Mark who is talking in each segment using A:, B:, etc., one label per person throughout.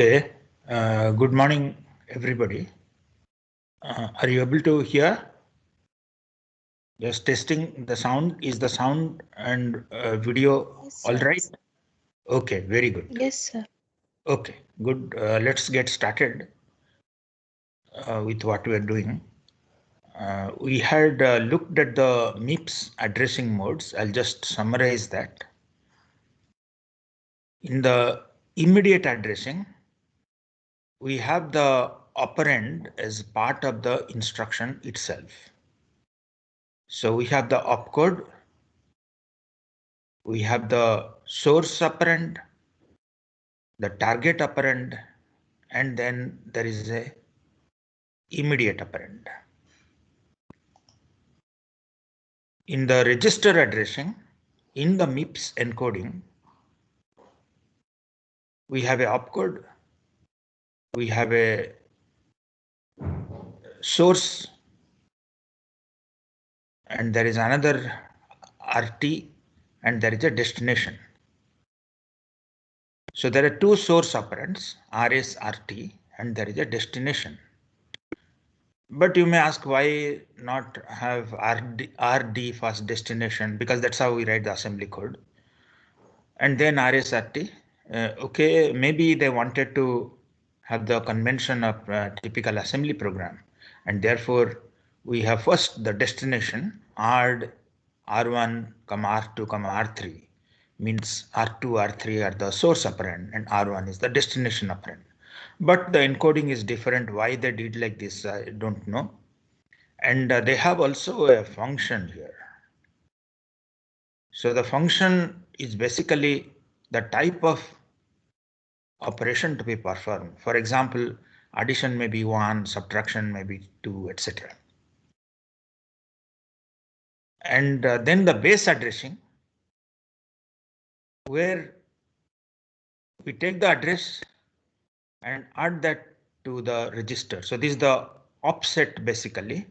A: Okay. Good morning, everybody. Are you able to hear? Just testing the sound. Is the sound and video
B: Yes,
A: all
B: sir.
A: right? Okay, very good.
B: Yes, sir.
A: Okay, good. Let's get started with what we are doing. We had looked at the MIPS addressing modes. I'll just summarize that. In the immediate addressing, we have the operand as part of the instruction itself. So we have the opcode, we have the source operand, the target operand, and then there is a immediate operand. In the register addressing, in the MIPS encoding, we have a opcode, we have a source, and there is another RT, and there is a destination. So there are two source operands, RS, RT, and there is a destination. But you may ask why not have RD first destination, because that's how we write the assembly code. And then RSRT. Okay, maybe they wanted to have the convention of typical assembly program. And therefore, we have first the destination, R1, R2, R3. Means R2, R3 are the source operand and R1 is the destination operand. But the encoding is different. Why they did like this, I don't know. And they have also a function here. So the function is basically the type of operation to be performed. For example, addition may be 1, subtraction may be 2, etc. And then the base addressing, where we take the address and add that to the register. So this is the offset basically.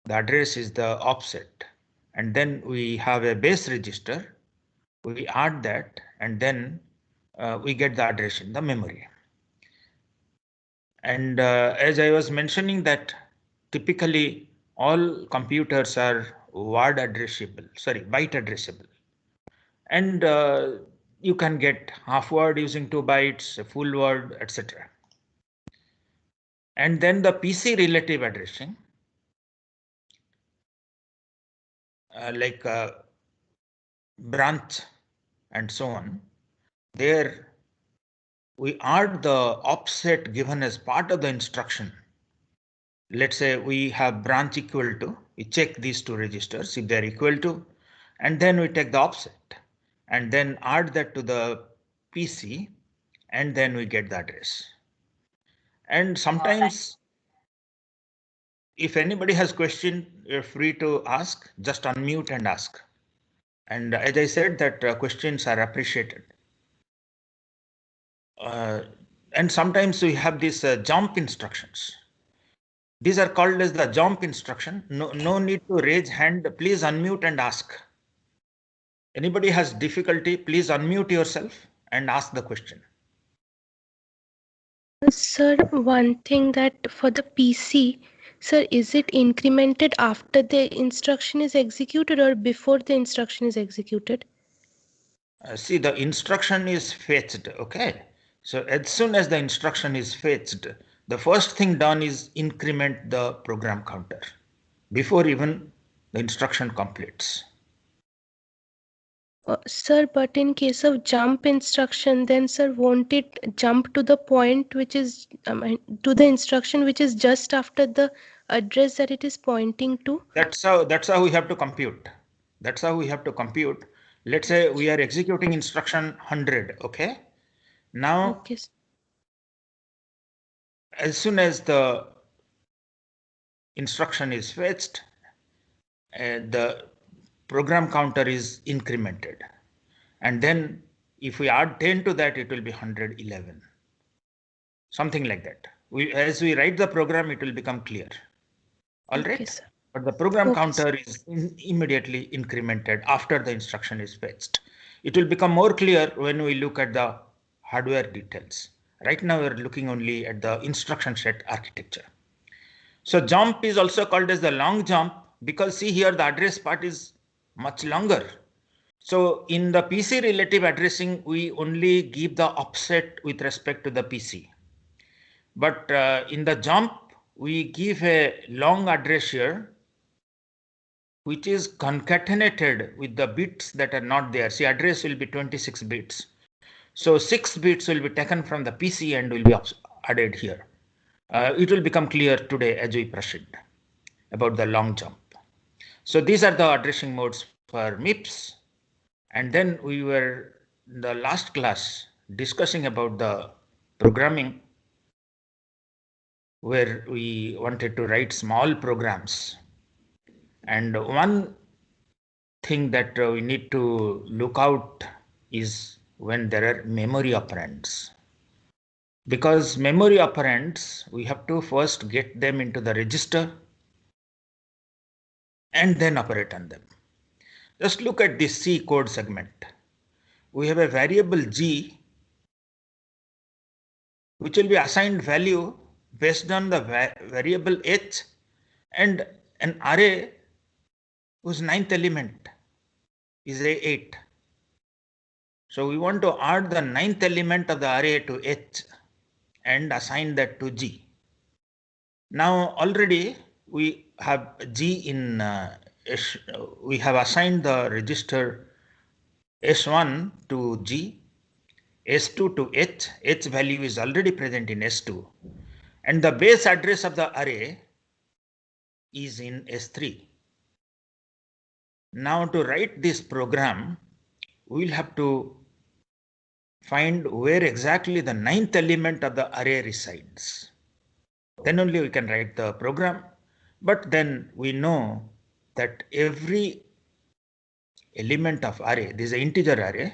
A: The address is the offset. And then we have a base register. We add that and then we get the address in the memory. And as I was mentioning that typically all computers are byte addressable. And you can get half word using 2 bytes, a full word, etc. And then the PC relative addressing, like branch and so on, there we add the offset given as part of the instruction. Let's say we have branch equal to, we check these two registers if they're equal to, and then we take the offset and then add that to the PC and then we get the address. And sometimes if anybody has question, you're free to ask, just unmute and ask. And as I said that questions are appreciated. And sometimes we have these jump instructions. These are called as the jump instruction. No need to raise hand. Please unmute and ask. Anybody has difficulty, please unmute yourself and ask the question.
B: Sir, one thing that for the PC, sir, is it incremented after the instruction is executed or before the instruction is executed?
A: See, the instruction is fetched, okay? So as soon as the instruction is fetched, the first thing done is increment the program counter before even the instruction completes.
B: Sir, but in case of jump instruction, then sir, won't it jump to the point which is to the instruction which is just after the address that it is pointing to?
A: That's how we have to compute. That's how we have to compute. Let's say we are executing instruction 100, okay? Now,
B: Okay.
A: as soon as the instruction is fetched, the program counter is incremented. And then if we add 10 to that, it will be 111. Something like that. As we write the program, it will become clear. All right.
B: Okay, sir.
A: But the program
B: Okay,
A: counter is immediately incremented after the instruction is fetched. It will become more clear when we look at the hardware details. Right now we're looking only at the instruction set architecture. So jump is also called as the long jump because see here the address part is much longer. So in the PC relative addressing, we only give the offset with respect to the PC. But in the jump, we give a long address here, which is concatenated with the bits that are not there. See, address will be 26 bits. So 6 bits will be taken from the PC and will be added here. It will become clear today as we proceed about the long jump. So these are the addressing modes for MIPS. And then we were in the last class discussing about the programming where we wanted to write small programs. And one thing that we need to look out is when there are memory operands. Because memory operands, we have to first get them into the register and then operate on them. Just look at this C code segment. We have a variable G which will be assigned value based on the variable H and an array whose ninth element is A8. So we want to add the ninth element of the array to H and assign that to G. Now already we have G in we have assigned the register S1 to G, S2 to H. H value is already present in S2 and the base address of the array is in S3. Now to write this program, we'll have to find where exactly the ninth element of the array resides. Then only we can write the program. But then we know that every element of array, this is an integer array,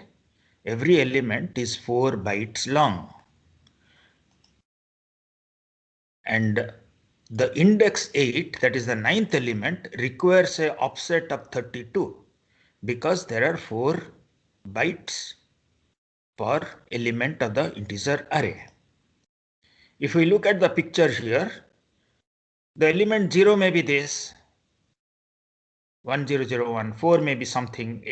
A: every element is 4 bytes long. And the index 8, that is the ninth element, requires an offset of 32 because there are 4 bytes per element of the integer array. If we look at the picture here, the element 0 may be this, 10014 4 may be something,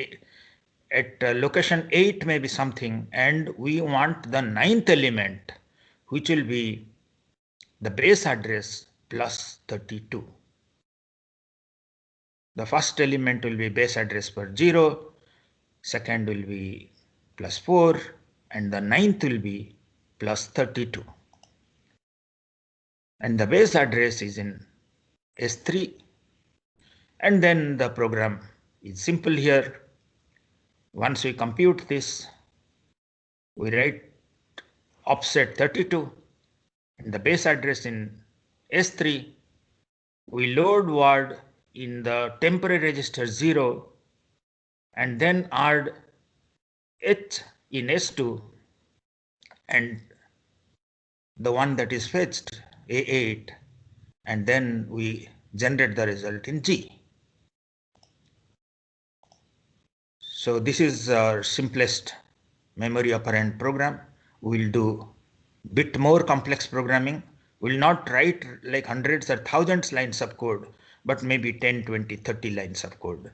A: at location 8 may be something, and we want the ninth element, which will be the base address plus 32. The first element will be base address per 0, second will be plus 4, and the ninth will be plus 32. And the base address is in S3. And then the program is simple here. Once we compute this, we write offset 32 and the base address in S3. We load word in the temporary register 0 and then add H in S2 and the one that is fetched A8, and then we generate the result in G. So this is our simplest memory operand program. We'll do bit more complex programming. We'll not write like hundreds or thousands lines of code, but maybe 10, 20, 30 lines of code.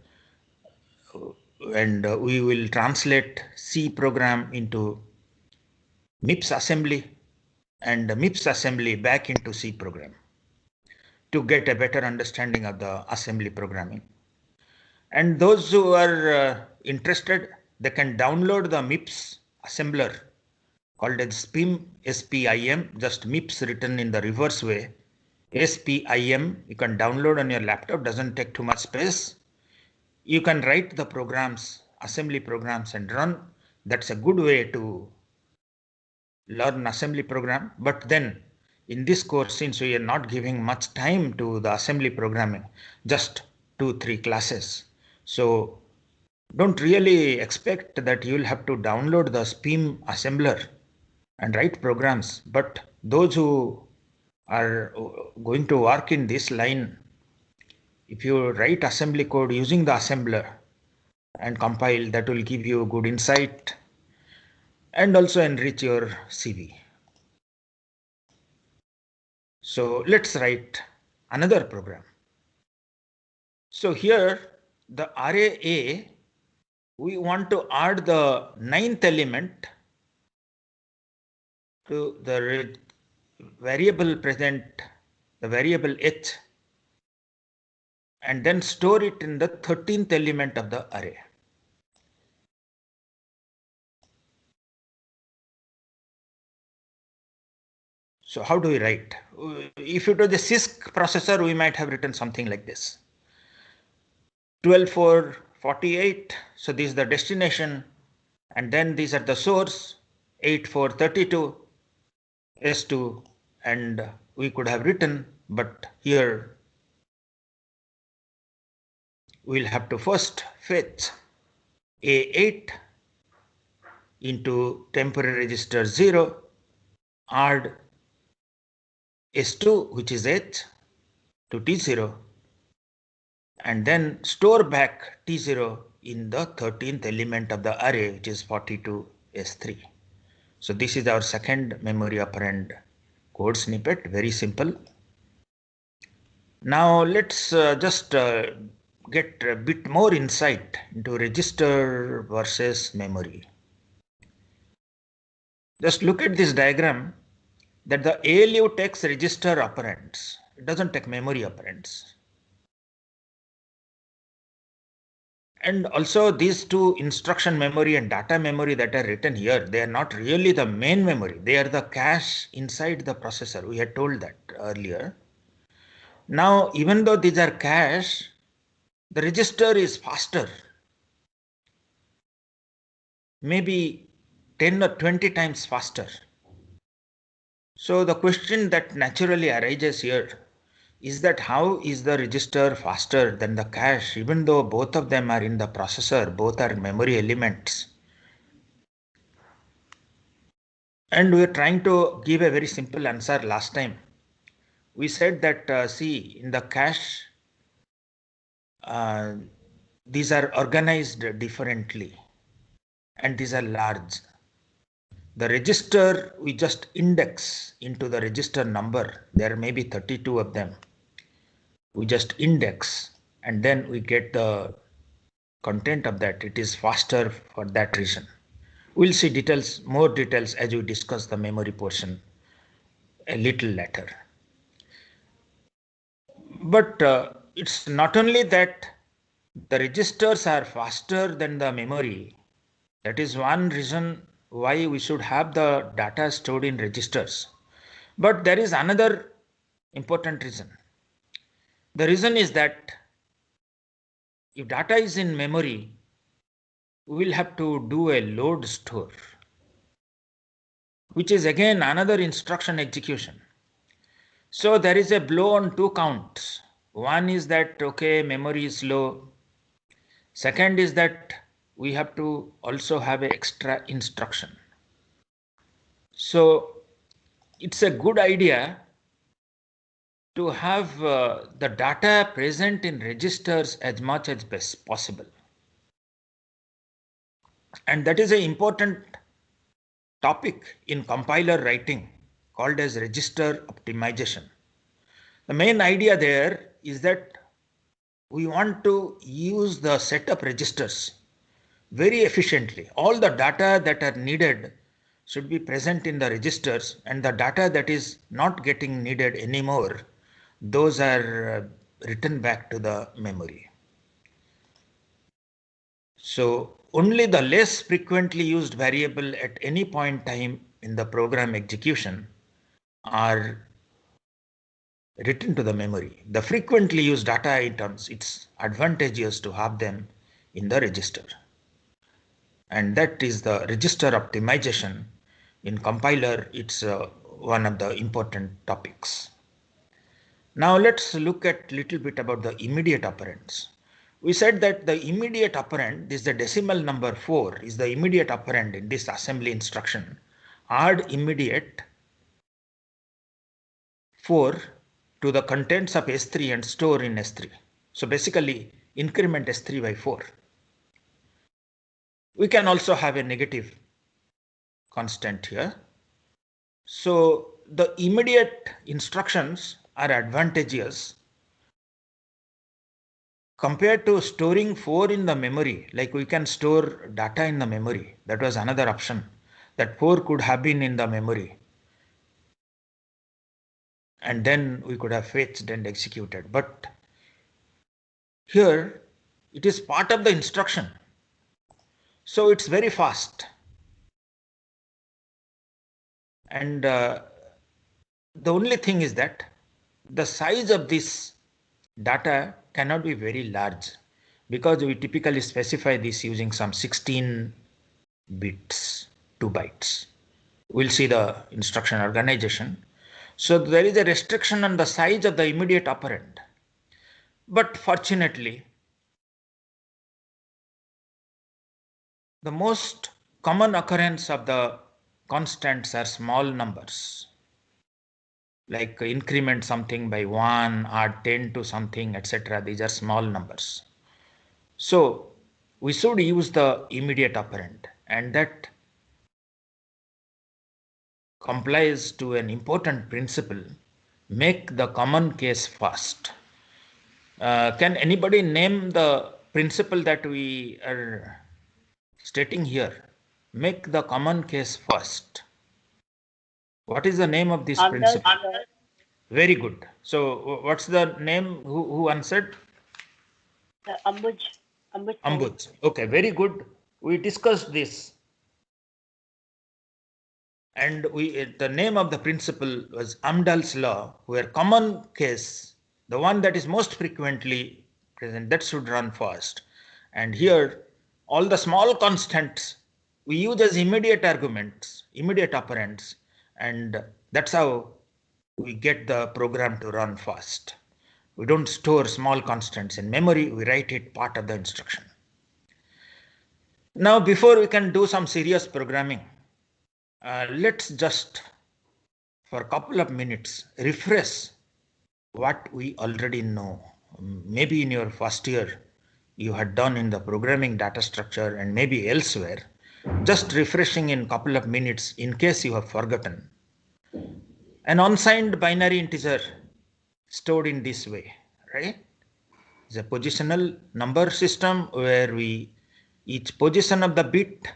A: And we will translate C program into MIPS assembly and MIPS assembly back into C program to get a better understanding of the assembly programming. And those who are interested, they can download the MIPS assembler called as SPIM, S-P-I-M, just MIPS written in the reverse way. S-P-I-M, you can download on your laptop, doesn't take too much space. You can write the programs, assembly programs and run. That's a good way to learn assembly program. But then in this course, since we are not giving much time to the assembly programming, just 2-3 classes. So don't really expect that you'll have to download the SPIM assembler and write programs. But those who are going to work in this line, if you write assembly code using the assembler and compile, that will give you good insight and also enrich your CV. So let's write another program. So here the array A, we want to add the 9th element to the variable present, the variable h, and then store it in the 13th element of the array. So how do we write? If it was a CISC processor, we might have written something like this. 12, 4, 48. So this is the destination. And then these are the source, 8, 4, 32, S2. And we could have written, but here we'll have to first fetch A8 into temporary register 0, add S2, which is H, to T0, and then store back T0 in the 13th element of the array, which is 42S3. So this is our second memory operand code snippet, very simple. Now let's just get a bit more insight into register versus memory. Just look at this diagram that the ALU takes register operands. It doesn't take memory operands. And also these two instruction memory and data memory that are written here, they are not really the main memory. They are the cache inside the processor. We had told that earlier. Now, even though these are cache, the register is faster. Maybe 10 or 20 times faster. So the question that naturally arises here is that how is the register faster than the cache, even though both of them are in the processor, both are memory elements? And we are trying to give a very simple answer last time. We said that, see, in the cache, these are organized differently and these are large. The register, we just index into the register number. There may be 32 of them. We just index and then we get the content of that. It is faster for that reason. We'll see details, more details as we discuss the memory portion a little later. But it's not only that the registers are faster than the memory. That is one reason why we should have the data stored in registers. But there is another important reason. The reason is that if data is in memory, we will have to do a load store, which is again another instruction execution. So there is a blow on two counts. One is that, okay, memory is low. Second is that we have to also have an extra instruction. So it's a good idea to have the data present in registers as much as best possible. And that is an important topic in compiler writing called as register optimization. The main idea there is that we want to use the setup registers very efficiently. All the data that are needed should be present in the registers, and the data that is not getting needed anymore, those are written back to the memory. So only the less frequently used variable at any point in time in the program execution are written to the memory. The frequently used data items, it's advantageous to have them in the register. And that is the register optimization. In compiler, it's one of the important topics. Now let's look at a little bit about the immediate operands. We said that the immediate operand, this is the decimal number 4, is the immediate operand in this assembly instruction. Add immediate 4 to the contents of S3 and store in S3. So basically increment S3 by 4. We can also have a negative constant here. So the immediate instructions are advantageous compared to storing 4 in the memory. Like we can store data in the memory. That was another option, that 4 could have been in the memory. And then we could have fetched and executed. But here it is part of the instruction. So it's very fast. And the only thing is that the size of this data cannot be very large, because we typically specify this using some 16 bits, 2 bytes. We'll see the instruction organization. So there is a restriction on the size of the immediate operand. But fortunately, the most common occurrence of the constants are small numbers, like increment something by 1, add 10 to something, etc. These are small numbers. So we should use the immediate operand, and that complies to an important principle: make the common case first. Can anybody name the principle that we are stating here? Make the common case first. What is the name of this principle? Very good. So what's the name? Who answered?
C: Ambuj.
A: Ambuj. Okay, very good. We discussed this. And the name of the principle was Amdahl's law, where common case, the one that is most frequently present, that should run first. And here, all the small constants we use as immediate arguments, immediate operands, and that's how we get the program to run fast. We don't store small constants in memory, we write it part of the instruction. Now, before we can do some serious programming, let's just, for a couple of minutes, refresh what we already know. Maybe in your first year, you had done in the programming data structure and maybe elsewhere. Just refreshing in a couple of minutes in case you have forgotten. An unsigned binary integer stored in this way, right? It's a positional number system where each position of the bit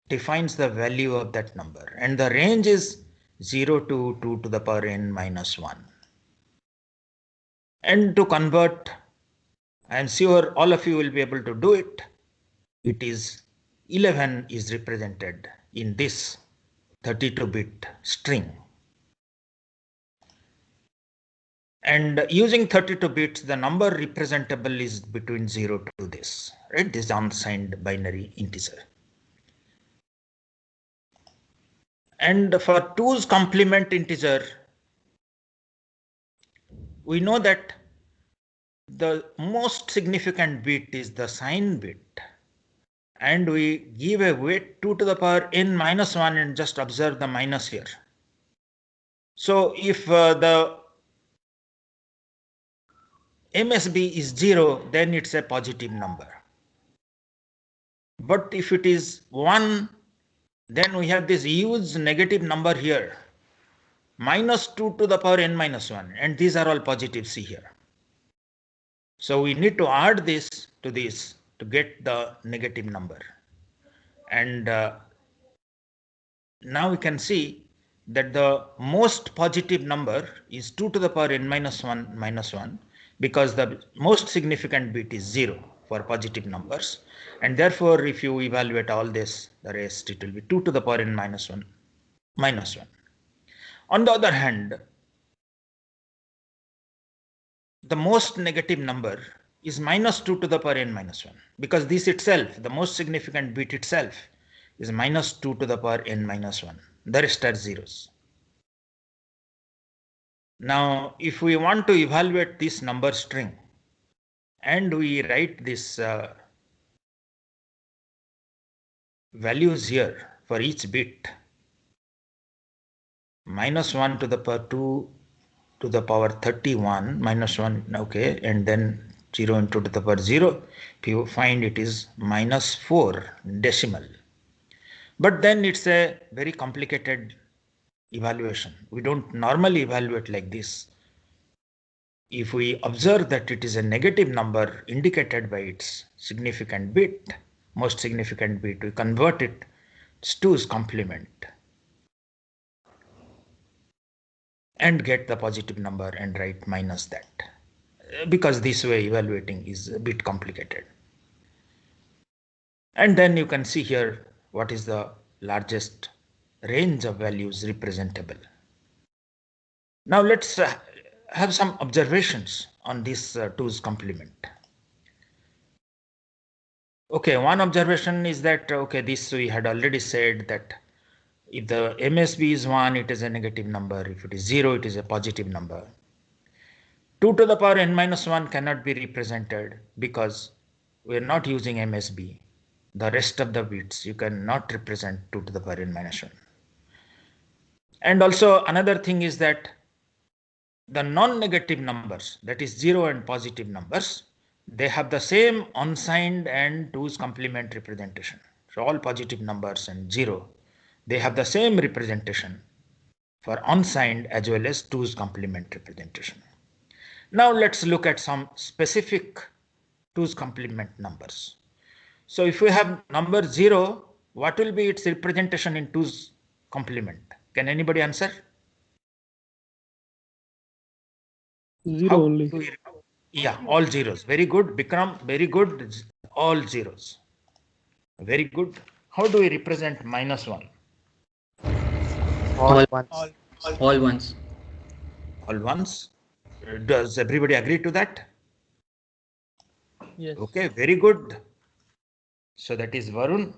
A: defines the value of that number, and the range is 0 to 2 to the power n minus 1. And to convert, I am sure all of you will be able to do it. It is 11 is represented in this 32-bit string. And using 32 bits, the number representable is between 0 to this, right? This unsigned binary integer. And for 2's complement integer, we know that the most significant bit is the sign bit. And we give a weight 2 to the power n minus 1 and just observe the minus here. So if the MSB is 0, then it's a positive number. But if it is 1, then we have this huge negative number here, minus 2 to the power n minus 1, and these are all positives here. So we need to add this to get the negative number. And now we can see that the most positive number is 2 to the power n minus 1 minus 1, because the most significant bit is 0 for positive numbers. And therefore, if you evaluate all this, the rest, it will be 2 to the power n minus 1 minus 1. On the other hand, the most negative number is minus 2 to the power n minus 1, because this itself, the most significant bit itself, is minus 2 to the power n minus 1. The rest are zeros. Now, if we want to evaluate this number string and we write this values here for each bit, minus 1 to the power 2 to the power 31, minus 1, okay, and then 0 into to the power 0, you find it is minus 4 decimal. But then it's a very complicated evaluation. We don't normally evaluate like this. If we observe that it is a negative number indicated by its significant bit, most significant bit, we convert it to 2's complement and get the positive number and write minus that, because this way evaluating is a bit complicated. And then you can see here what is the largest range of values representable. Now let's have some observations on this 2's complement. Okay, one observation is that, okay, this we had already said that if the MSB is 1, it is a negative number. If it is 0, it is a positive number. 2 to the power n minus 1 cannot be represented because we are not using MSB. The rest of the bits you cannot represent 2 to the power n minus 1. And also another thing is that the non-negative numbers, that is 0 and positive numbers, they have the same unsigned and 2's complement representation. So all positive numbers and 0, they have the same representation for unsigned as well as 2's complement representation. Now let's look at some specific 2's complement numbers. So if we have number 0, what will be its representation in 2's complement? Can anybody answer?
D: 0
A: How
D: only.
A: do we, yeah, all zeros. Very good, Bikram. Very good. All zeros. Very good. How do we represent minus 1?
E: All ones.
F: All ones.
A: All ones. Does everybody agree to that?
D: Yes.
A: Okay, very good. So that is Varun.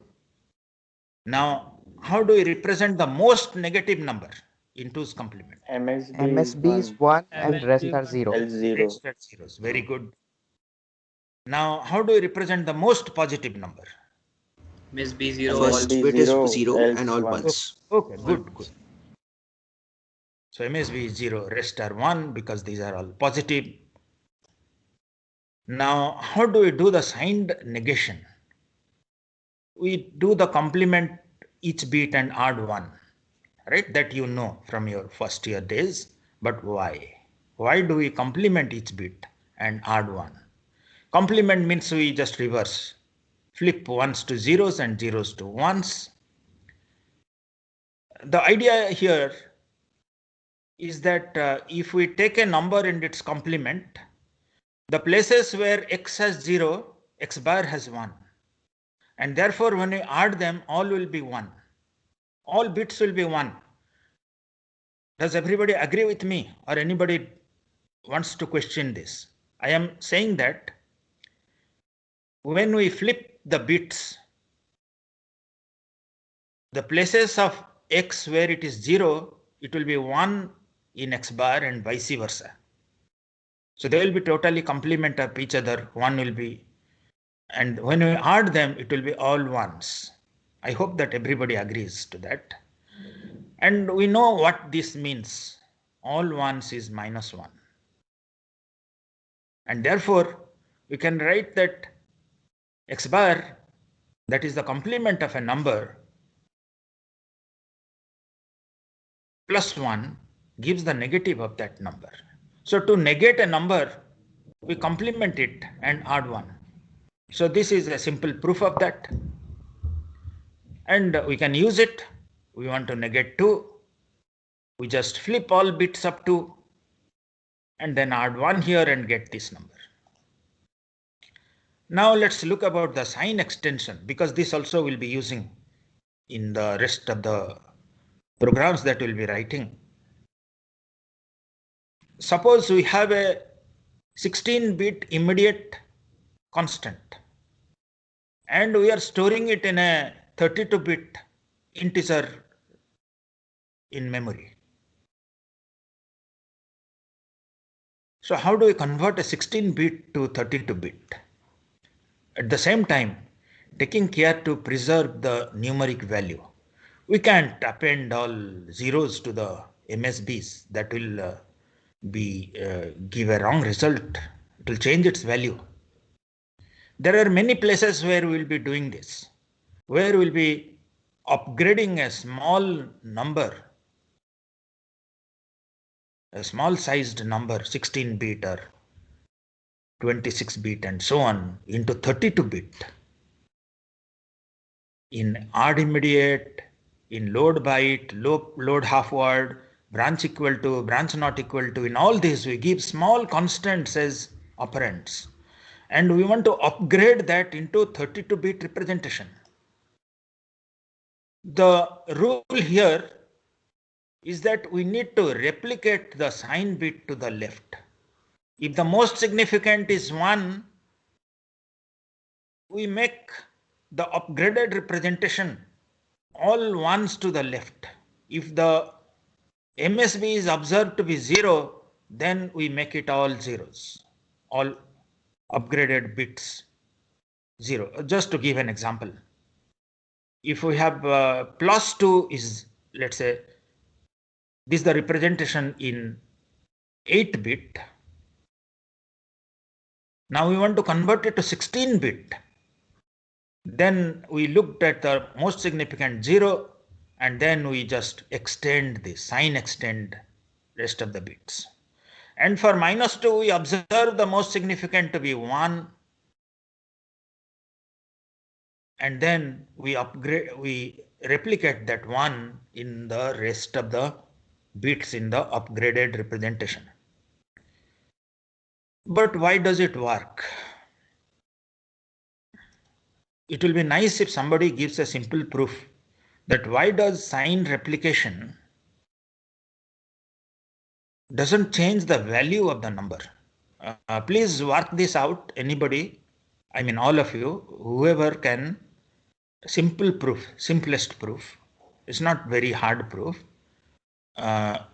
A: Now, how do we represent the most negative number in 2's complement?
E: MSB is 1 and rest are 0.
G: L0.
A: Rest are zeros. Very good. Now, how do we represent the most positive number?
F: Miss B0.
G: First
F: all.
G: bit is 0 and all ones.
A: Okay, good, good. So MSB is 0, rest are 1 because these are all positive. Now, how do we do the signed negation? We do the complement each bit and add 1, right? That you know from your first year days. But why? Why do we complement each bit and add 1? Complement means we just reverse. Flip 1s to 0s and 0s to 1s. The idea here is that if we take a number and its complement, the places where x has 0, x bar has 1. And therefore, when we add them, all will be 1. All bits will be 1. Does everybody agree with me, or anybody wants to question this? I am saying that when we flip the bits, the places of x where it is 0, it will be 1 in x bar and vice versa. So they will be totally complement of each other. 1 will be, and when we add them, it will be all ones. I hope that everybody agrees to that. And we know what this means. All ones is minus 1. And therefore, we can write that x bar, that is the complement of a number, plus 1 gives the negative of that number. So to negate a number, we complement it and add 1. So this is a simple proof of that. And we can use it. We want to negate 2. We just flip all bits up to and then add 1 here and get this number. Now let's look about the sign extension, because this also will be using in the rest of the programs that we'll be writing. Suppose we have a 16-bit immediate constant and we are storing it in a 32-bit integer in memory. So how do we convert a 16-bit to 32-bit? At the same time, taking care to preserve the numeric value. We can't append all zeros to the MSBs. That will give a wrong result. It will change its value. There are many places where we will be doing this, where we will be upgrading a small number a small sized number, 16 bit or 26 bit and so on, into 32 bit, in odd immediate, in load byte, load half word, branch equal to, branch not equal to, in all these we give small constants as operands. And we want to upgrade that into 32 bit representation. The rule here is that we need to replicate the sign bit to the left. If the most significant is 1, we make the upgraded representation all ones to the left. If the MSB is observed to be 0, then we make it all zeros, all upgraded bits 0. Just to give an example, if we have +2 is, let's say, this is the representation in 8 bit. Now we want to convert it to 16 bit. Then we looked at the most significant 0, and then we just extend the sign extend rest of the bits. And for -2, we observe the most significant to be 1. And then we replicate that 1 in the rest of the bits in the upgraded representation. But why does it work? It will be nice if somebody gives a simple proof that why does sign replication doesn't change the value of the number. Please work this out, anybody, I mean all of you, whoever can, simple proof, simplest proof. It's not very hard proof.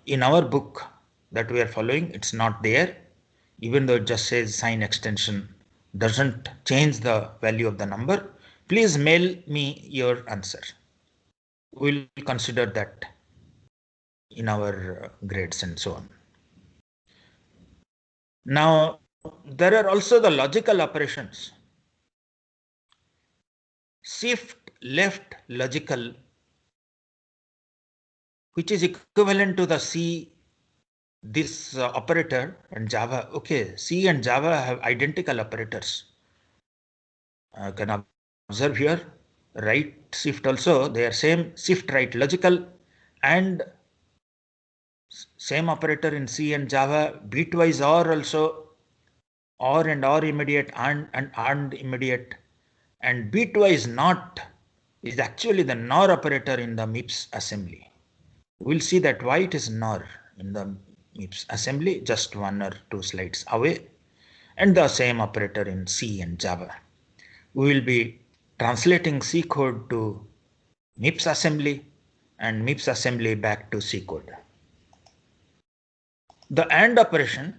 A: In our book that we are following, it's not there. Even though it just says sign extension doesn't change the value of the number. Please mail me your answer. We'll consider that in our grades and so on. Now, there are also the logical operations. Shift left logical, which is equivalent to the C, this operator and Java. Okay, C and Java have identical operators. Can observe here, right shift also, they are same shift right logical, and same operator in C and Java. Bitwise OR also, OR and OR immediate and AND immediate, and bitwise NOT is actually the NOR operator in the MIPS assembly. We'll see that why it is NOR in the MIPS assembly, just 1 or 2 slides away, and the same operator in C and Java. We will be translating C code to MIPS assembly and MIPS assembly back to C code. The AND operation,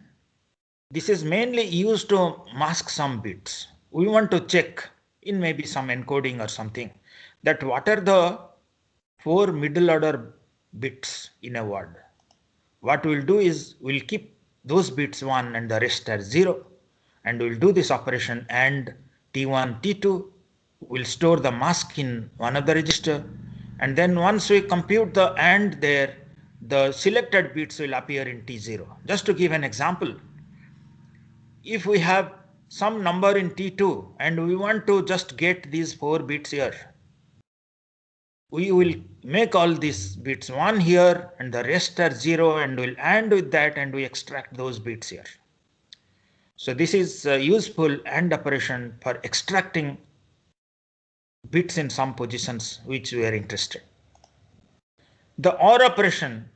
A: this is mainly used to mask some bits. We want to check in maybe some encoding or something that what are the 4 middle order bits in a word. What we'll do is we'll keep those bits 1 and the rest are 0, and we'll do this operation AND T1, T2. We'll store the mask in one of the register, and then once we compute the AND there, the selected bits will appear in T0. Just to give an example, if we have some number in T2 and we want to just get these 4 bits here, we will make all these bits 1 here and the rest are 0, and we'll AND with that and we extract those bits here. So this is a useful AND operation for extracting bits in some positions which we are interested. The OR operation,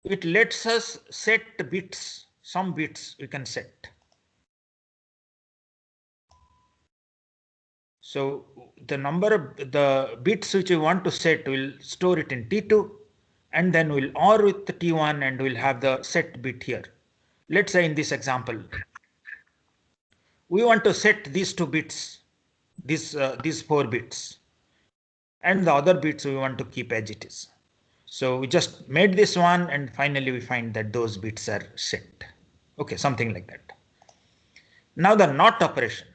A: it lets us set bits, some bits we can set. So the number of the bits which we want to set, we'll store it in T2, and then we'll OR with the T1 and we'll have the set bit here. Let's say in this example, we want to set these 2 bits, these 4 bits, and the other bits we want to keep as it is. So we just made this one, and finally we find that those bits are set. Okay, something like that. Now the NOT operation.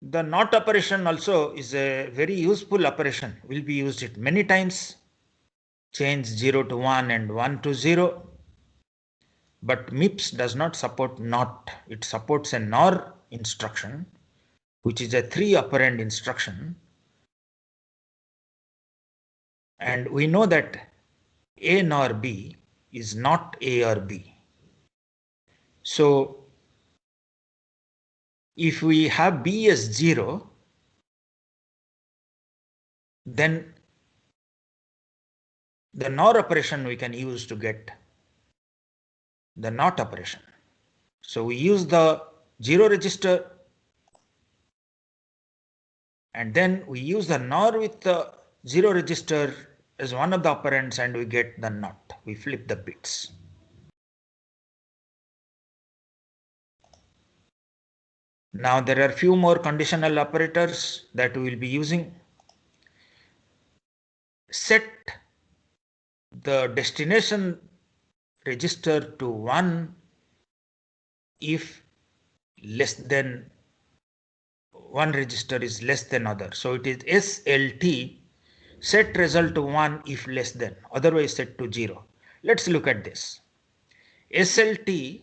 A: The NOT operation also is a very useful operation. We'll be used it many times. change 0 to 1 and 1 to 0. But MIPS does not support NOT. It supports a NOR instruction, which is a 3 operand instruction. And we know that A nor B is not A or B. So if we have B as 0, then the NOR operation we can use to get the NOT operation. So we use the 0 register, and then we use the NOR with the 0 register as one of the operands, and we get the NOT. We flip the bits. Now there are few more conditional operators that we will be using. Set the destination register to 1 if less than one register is less than other. So it is SLT, set result to 1 if less than, otherwise set to 0. Let's look at this. SLT,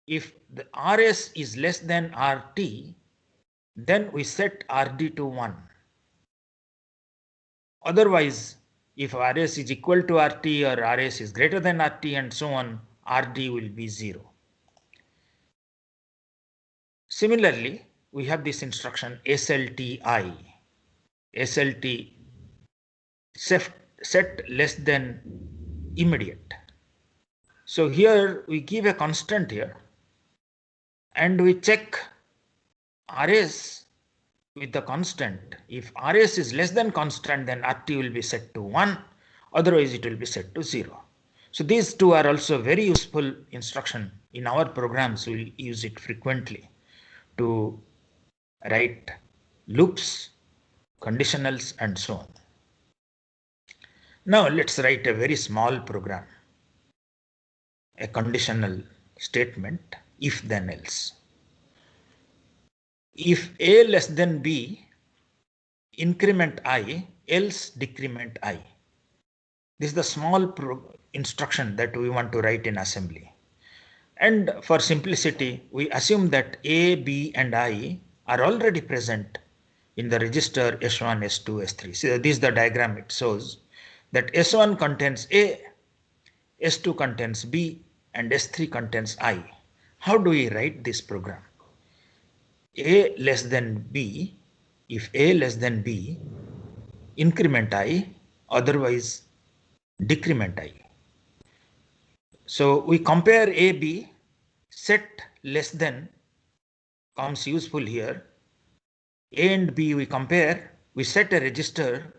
A: if the RS is less than RT, then we set RD to 1. Otherwise, if RS is equal to RT or RS is greater than RT and so on, RD will be 0. Similarly, we have this instruction SLTI. SLT set less than immediate. So here we give a constant here and we check RS with the constant. If RS is less than constant, then RT will be set to 1, otherwise it will be set to 0. So these two are also very useful instruction. In our programs, we will use it frequently to write loops, conditionals, and so on. Now let's write a very small program, a conditional statement, if then else. If A less than B, increment I, else decrement I. This is the small instruction that we want to write in assembly. And for simplicity, we assume that A, B, and I are already present in the register S1, S2, S3. So this is the diagram it shows that S1 contains A, S2 contains B, and S3 contains I. How do we write this program? A less than B, if A less than B, increment I, otherwise decrement I. So we compare A, B, set less than comes useful here. A and B we compare, we set a register.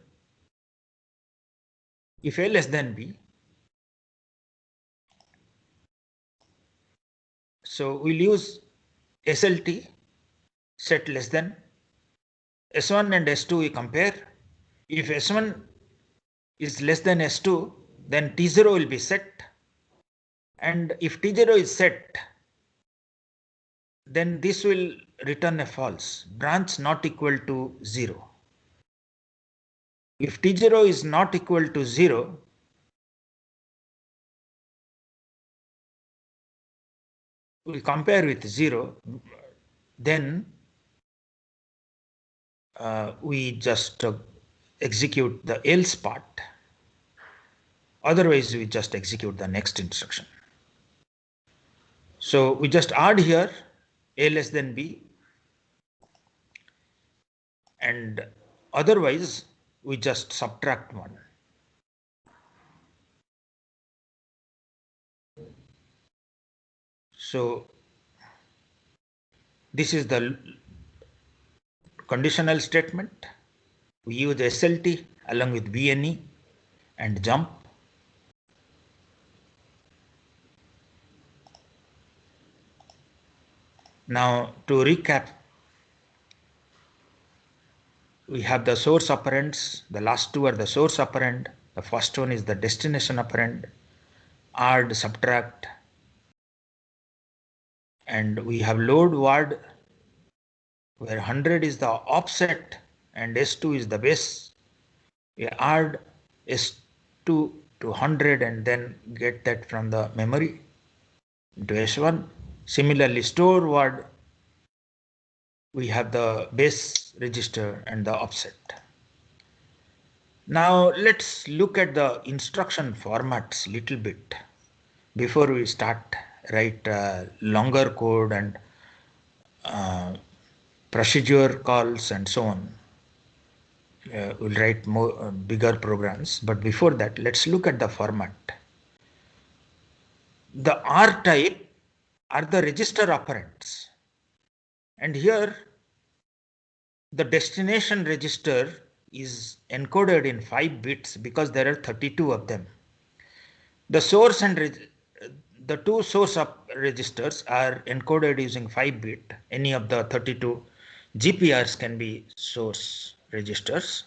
A: If A less than B, so we'll use SLT, set less than. S1 and S2 we compare. If S1 is less than S2, then T0 will be set. And if T0 is set, then this will return a false, branch not equal to 0. If T0 is not equal to 0, we compare with 0, then we just execute the else part. Otherwise, we just execute the next instruction. So we just add here A less than B, and otherwise we just subtract 1. So this is the conditional statement. We use SLT along with BNE and jump. Now to recap, we have the source operands. The last two are the source operand. The first one is the destination operand. Add, subtract, and we have load word where 100 is the offset and S2 is the base. We add S2 to 100 and then get that from the memory into S1. Similarly, store word, we have the base register and the offset. Now let's look at the instruction formats little bit before we start write longer code and procedure calls and so on. We'll write more bigger programs, but before that, let's look at the format. The R type are the register operands, and here the destination register is encoded in 5 bits because there are 32 of them. The source and the two source registers are encoded using 5 bit. Any of the 32 GPRs can be source registers.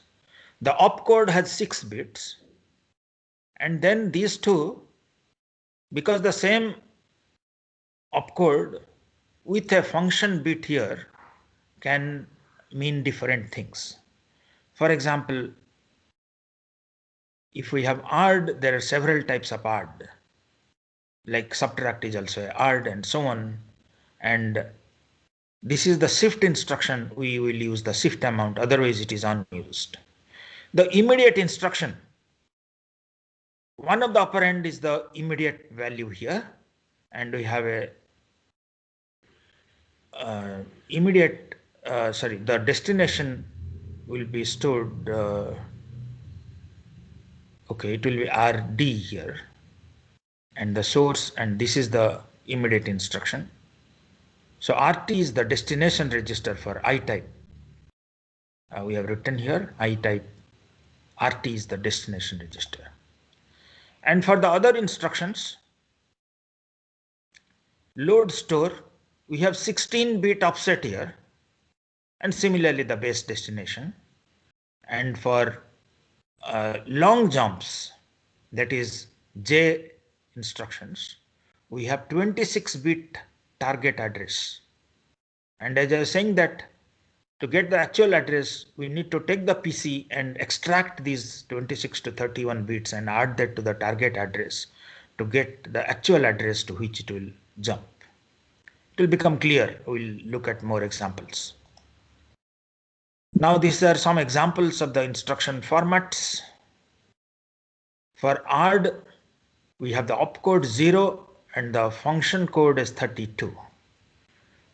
A: The opcode has 6 bits, and then these two, because the same opcode with a function bit here can mean different things. For example, if we have ARD, there are several types of ARD, like subtract is also ARD and so on. And this is the shift instruction. We will use the shift amount, otherwise it is unused. The immediate instruction, one of the operand is the immediate value here, and we have a the destination will be stored, okay, it will be RD here, and the source, and this is the immediate instruction. So RT is the destination register for I type. We have written here I type, RT is the destination register. And for the other instructions, load store, we have 16-bit offset here, and similarly the base destination. And for long jumps, that is J instructions, we have 26-bit target address. And as I was saying that to get the actual address, we need to take the PC and extract these 26 to 31 bits and add that to the target address to get the actual address to which it will jump. It will become clear. We'll look at more examples. Now these are some examples of the instruction formats. For ARD, we have the opcode 0 and the function code is 32.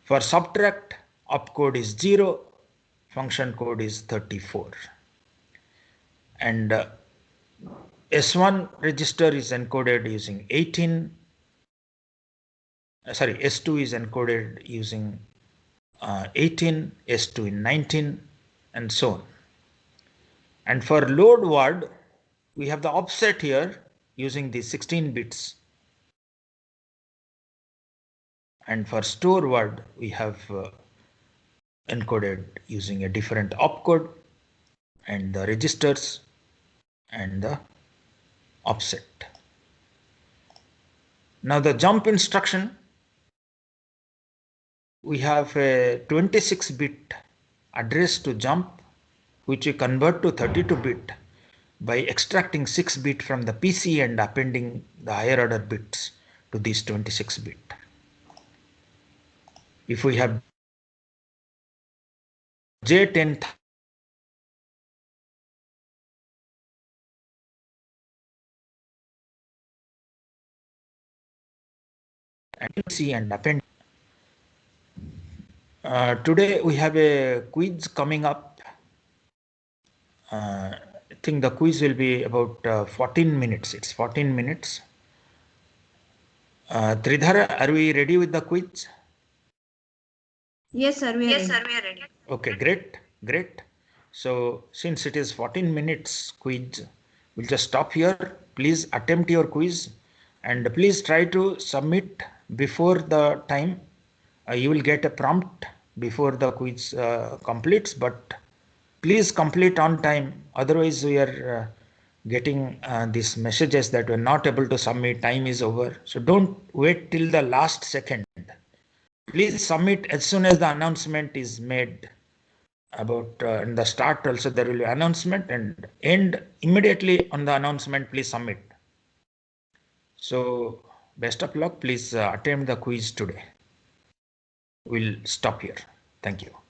A: For subtract, opcode is 0, function code is 34. And S1 register is encoded using 18. S2 is encoded using 18, S2 in 19, and so on. And for load word, we have the offset here using the 16 bits. And for store word, we have encoded using a different opcode and the registers and the offset. Now the jump instruction, we have a 26-bit address to jump, which we convert to 32-bit by extracting 6-bit from the PC and appending the higher order bits to this 26-bit. If we have J10, and PC and append. Today we have a quiz coming up. I think the quiz will be about 14 minutes. It's 14 minutes. Tridhara, are we ready with the quiz?
D: Yes, sir, we are ready.
A: Okay, great. So since it is 14 minutes quiz, we'll just stop here. Please attempt your quiz and please try to submit before the time. You will get a prompt before the quiz completes, but please complete on time. Otherwise, we are getting these messages that we're not able to submit, time is over. So don't wait till the last second. Please submit as soon as the announcement is made about in the start also there will be announcement, and end immediately on the announcement, please submit. So best of luck. Please attempt the quiz today. We'll stop here. Thank you.